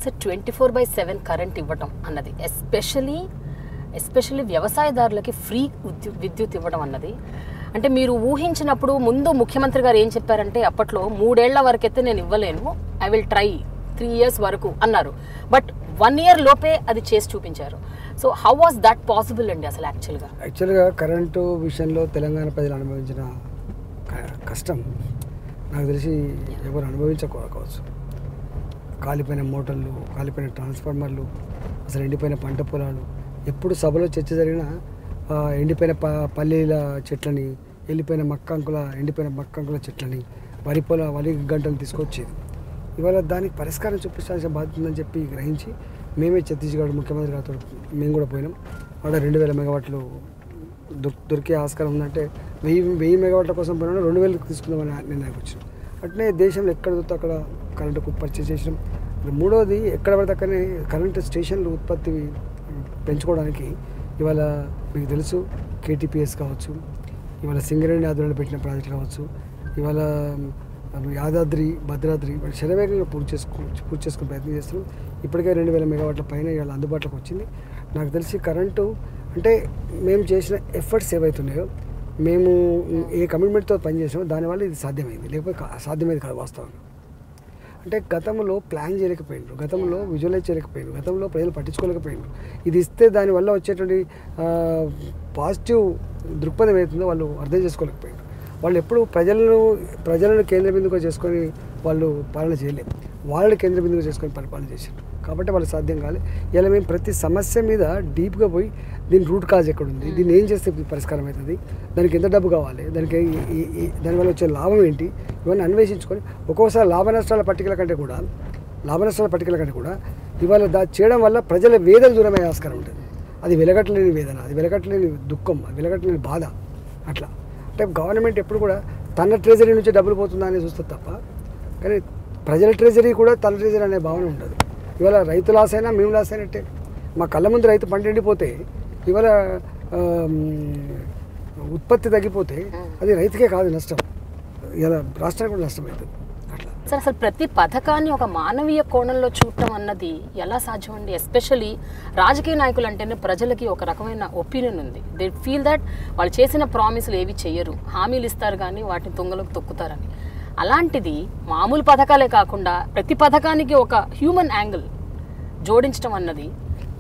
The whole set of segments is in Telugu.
సార్ 24/7 కరెంట్ ఇవ్వటం అన్నది ఎస్పెషల్లీ వ్యవసాయదారులకి ఫ్రీ విద్యుత్ ఇవ్వడం అన్నది అంటే మీరు ఊహించినప్పుడు ముందు ముఖ్యమంత్రి గారు ఏం చెప్పారంటే అప్పట్లో 3 ఏళ్ల వరకైతే నేను ఇవ్వలేను, ఐ విల్ ట్రై 3 years వరకు అన్నారు. బట్ 1 year లోపే అది చేసి చూపించారు. So how was that possible అండి అసలు యాక్చువల్గా కరెంటు విషయంలో తెలంగాణ ప్రజలు అనుభవించిన కష్టం నాకు తెలిసి ఎవరు అనుభవించకపోవచ్చు. కాలిపోయిన మోటార్లు, కాలిపోయిన ట్రాన్స్ఫార్మర్లు, అసలు ఎండిపోయిన పంట పొలాలు, ఎప్పుడు సభలో చర్చ జరిగినా ఎండిపోయిన పల్లీల చెట్లని, ఎండిపోయిన మక్కంకుల చెట్లని, వరి గంటలు తీసుకొచ్చేది. ఇవాళ దానికి పరిష్కారం చూపించాల్సిన బాధ్యత ఉందని చెప్పి గ్రహించి మేమే ఛత్తీస్గఢ్ ముఖ్యమంత్రి గారితో మేము కూడా పోయినాం. అక్కడ 2000 మెగావాట్లు దొరికే ఆస్కారం ఉందంటే 1000 మెగావాట్ల కోసం పోయినా 2000 తీసుకుందామని నిర్ణయానికి వచ్చినాం. అట్లనే దేశంలో ఎక్కడ దొరికితే అక్కడ కరెంటుకు పర్చేస్ చేసినాం. మూడవది ఎక్కడ పడితే అక్కడనే కరెంటు స్టేషన్లు ఉత్పత్తి పెంచుకోవడానికి ఇవాళ మీకు తెలుసు కేటీపీఎస్ కావచ్చు, ఇవాళ సింగరేణి ఆధ్వర్యంలో పెట్టిన ప్రాజెక్ట్ కావచ్చు, ఇవాళ యాదాద్రి, భద్రాద్రి శరవేగంగా పూర్తి చేసుకుని ప్రయత్నం చేస్తున్నాం. ఇప్పటికే 2000 మెగావాట్ల పైన ఇవాళ అందుబాటులోకి వచ్చింది. నాకు తెలిసి కరెంటు అంటే మేము చేసిన ఎఫర్ట్స్ ఏవైతున్నాయో, మేము ఏ కమిట్మెంట్తో పనిచేసామో దానివల్ల ఇది సాధ్యమైంది. లేకపోతే సాధ్యమైంది కాదు వాస్తవంగా. అంటే గతంలో ప్లాన్ చేయలేకపోయిండ్రు, గతంలో విజువలైజ్ చేయలేకపోయిండ్రు, గతంలో ప్రజలు పట్టించుకోలేకపోయిండ్రు. ఇది ఇస్తే దానివల్ల వచ్చేటువంటి పాజిటివ్ దృక్పథం ఏమవుతుందో వాళ్ళు అర్థం చేసుకోలేకపోయిండ్రు. వాళ్ళు ఎప్పుడు ప్రజలను కేంద్ర బిందువుగా చేసుకొని వాళ్ళు పాలన చేయలేరు, వాళ్ళని కేంద్ర బిందువుగా చేసుకొని పరిపాలన చేశారు. కాబట్టి వాళ్ళు సాధ్యం కాలే. ఇలా మేము ప్రతి సమస్య మీద డీప్గా పోయి దీని రూట్ కాజ్ ఎక్కడుంది, దీన్ని ఏం చేస్తే పరిష్కారం అవుతుంది, దానికి ఎంత డబ్బు కావాలి, దానివల్ల వచ్చే లాభం ఏంటి, ఇవన్నీ అన్వేషించుకొని ఒక్కోసారి లాభ నష్టాల పట్టికల కంటే కూడా ఇవాళ చేయడం వల్ల ప్రజల వేదన దూరమయ్యే ఆస్కారం ఉంటుంది. అది వెలగట్లేని వేదన, అది వెలగట్లేని దుఃఖం, అది వెలగట్లేని బాధ. అట్లా అంటే గవర్నమెంట్ ఎప్పుడు కూడా తన ట్రెజరీ నుంచి డబ్బులు పోతుందా అని చూస్తుంది తప్ప, కానీ ప్రజల ట్రెజరీ కూడా తన ట్రెజరీ అనే భావన ఉండదు. ఇవాళ రైతు లాస్ అయినా మేము లాస్ అయినట్టే. మా కళ్ళ ముందు రైతు పంట ఎండిపోతే, ఇవాళ ఉత్పత్తి తగ్గిపోతే అది రైతుకే కాదు నష్టం, ఇలా రాష్ట్రానికి కూడా నష్టం అవుతుంది. అట్లా సార్ అసలు ప్రతి పథకాన్ని ఒక మానవీయ కోణంలో చూడటం అన్నది ఎలా సాధ్యం అండి? ఎస్పెషల్లీ రాజకీయ నాయకులు అంటేనే ప్రజలకి ఒక రకమైన ఒపీనియన్ ఉంది. దే ఫీల్ దట్ వాళ్ళు చేసిన ప్రామిసులు ఏవి చెయ్యరు, హామీలు ఇస్తారు కానీ వాటిని తుంగలోకి తొక్కుతారని. అలాంటిది మామూలు పథకాలే కాకుండా ప్రతి పథకానికి ఒక హ్యూమన్ యాంగిల్ జోడించడం అన్నది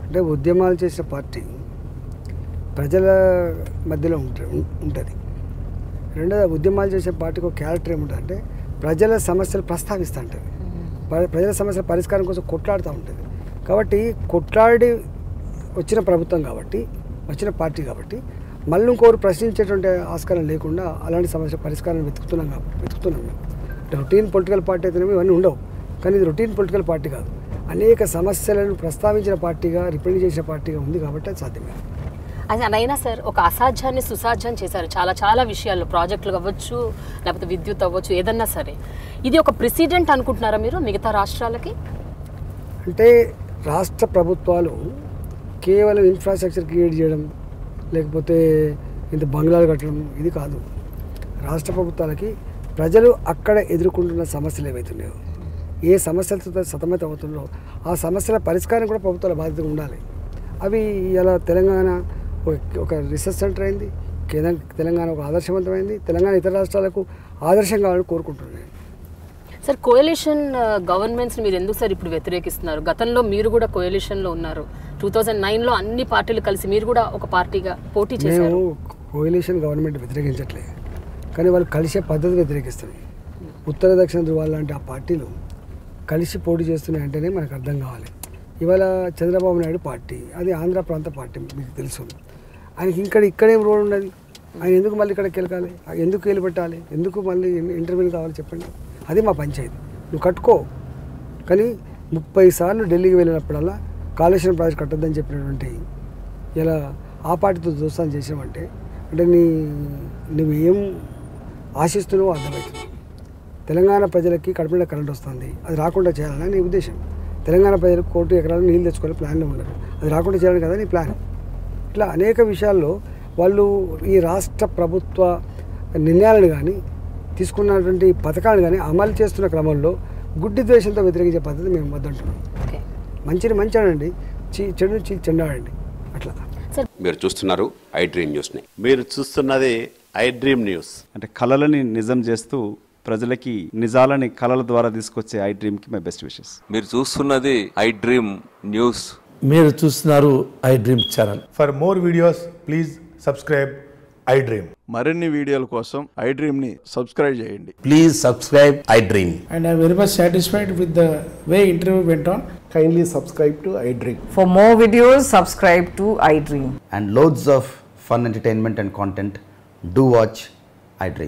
అంటే ఉద్యమాలు చేసిన పార్టీ ప్రజల మధ్యలో ఉంటుంది. రెండోది ఉద్యమాలు చేసే పార్టీకి ఒక క్యారెక్టర్ ఏముంటుంది అంటే ప్రజల సమస్యలు ప్రస్తావిస్తూ ఉంటుంది, ప్రజల సమస్యల పరిష్కారం కోసం కొట్లాడుతూ ఉంటుంది. కాబట్టి కొట్లాడి వచ్చిన ప్రభుత్వం కాబట్టి, వచ్చిన పార్టీ కాబట్టి మళ్ళీ ఇంకోరు ప్రశ్నించేటువంటి ఆస్కారం లేకుండా అలాంటి సమస్య పరిష్కారాన్ని వెతుకుతున్నాం. రొటీన్ పొలిటికల్ పార్టీ అయితేనేమో ఇవన్నీ ఉండవు, కానీ ఇది రొటీన్ పొలిటికల్ పార్టీ కాదు. అనేక సమస్యలను ప్రస్తావించిన పార్టీగా, రిప్రజెంట్ చేసిన పార్టీగా ఉంది కాబట్టి అది సాధ్యమే. అయినా సార్ ఒక అసాధ్యాన్ని సుసాధ్యం చేశారు చాలా విషయాల్లో, ప్రాజెక్టులు అవ్వచ్చు, లేకపోతే విద్యుత్ అవ్వచ్చు, ఏదన్నా సరే. ఇది ఒక ప్రెసిడెంట్ అనుకుంటున్నారా మీరు మిగతా రాష్ట్రాలకి? అంటే రాష్ట్ర ప్రభుత్వాలు కేవలం ఇన్ఫ్రాస్ట్రక్చర్ క్రియేట్ చేయడం, లేకపోతే ఇంత బంగ్లాలు కట్టడం ఇది కాదు. రాష్ట్ర ప్రభుత్వాలకి ప్రజలు అక్కడ ఎదుర్కొంటున్న సమస్యలు ఏవైతున్నాయో, ఏ సమస్యలతో సతమతం అవుతుందో ఆ సమస్యల పరిష్కారం కూడా ప్రభుత్వాల బాధ్యతగా ఉండాలి. అవి ఇలా తెలంగాణ ఒక రీసెర్చ్ సెంటర్ అయింది, తెలంగాణ ఒక ఆదర్శవంతమైంది, తెలంగాణ ఇతర రాష్ట్రాలకు ఆదర్శం కావాలని కోరుకుంటున్నాను. సార్ కోయలిషన్ గవర్నమెంట్స్ని మీరు ఎందుకు సార్ ఇప్పుడు వ్యతిరేకిస్తున్నారు? గతంలో మీరు కూడా కోయలిషన్లో ఉన్నారు. 2009లో అన్ని పార్టీలు కలిసి మీరు కూడా ఒక పార్టీగా పోటీ చేశారు. మేము కోయలిషన్ గవర్నమెంట్ వ్యతిరేకించట్లేదు, కానీ వాళ్ళు కలిసే పద్ధతి వ్యతిరేకిస్తున్నాయి. ఉత్తర దక్షిణ ధృవాలు లాంటి ఆ పార్టీలు కలిసి పోటీ చేస్తున్నాయి అంటేనే మనకు అర్థం కావాలి. ఇవాళ చంద్రబాబు నాయుడు పార్టీ, అది ఆంధ్ర ప్రాంత పార్టీ, మీకు తెలుసు. ఆయనకి ఇక్కడేం రోడ్ ఉన్నది, ఆయన ఎందుకు మళ్ళీ ఇక్కడికి వెళ్ళాలి, ఎందుకు వెళ్ళిపెట్టాలి, ఎందుకు మళ్ళీ ఇంటర్వ్యూలు కావాలి చెప్పండి. అది మా పంచాయతీ. నువ్వు కట్టుకో, కానీ 30 సార్లు ఢిల్లీకి వెళ్ళినప్పుడల్లా కాళేశ్వరం ప్రాజెక్ట్ కట్టొద్దని చెప్పినటువంటి ఇలా ఆ పార్టీతో దోస్తాను చేసామంటే అంటే నువ్వు ఏం ఆశిస్తున్నావో అర్థమవుతుంది. తెలంగాణ ప్రజలకి కడుపులో కరెంట్ వస్తుంది, అది రాకుండా చేయాలని నీ ఉద్దేశం. తెలంగాణ ప్రజలకు 1 కోటి ఎకరాలు నీళ్ళు తెచ్చుకోవాలి ప్లాన్లో ఉండరు, అది రాకుండా చేయాలని కదా నీ ప్లాన్. ఇట్లా అనేక విషయాల్లో వాళ్ళు ఈ రాష్ట్ర ప్రభుత్వ నిర్ణయాలను కానీ తీసుకున్నటువంటి పథకాలను కానీ అమలు చేస్తున్న క్రమంలో గుడ్డి ద్వేషంతో వ్యతిరేకించే పద్ధతి మేము వద్దంటున్నాం. మంచిని మంచి ఆడండి, చెడు చెడు ఆడండి అట్లా. మీరు చూస్తున్నారు ఐ డ్రీమ్ న్యూస్ని. మీరు చూస్తున్నది ఐ డ్రీమ్ న్యూస్. అంటే కళలని నిజం చేస్తూ ప్రజలకి నిజాలని కళల ద్వారా తీసుకొచ్చే ఐ డ్రీమ్కి మై బెస్ట్ విషెస్. మీరు చూస్తున్నది ఐ డ్రీమ్ న్యూస్. మీరు చూస్తున్నారు I dream channel. For more videos please subscribe I dream. మరిన్ని వీడియోల కోసం ఐ డ్రీమ్ని సబ్స్క్రైబ్ చేయండి. Please subscribe I dream. And I'm very much satisfied with the way interview went on. Kindly subscribe to I Dream. For more videos, subscribe to iDream. And loads of fun entertainment and content. Do watch I Dream.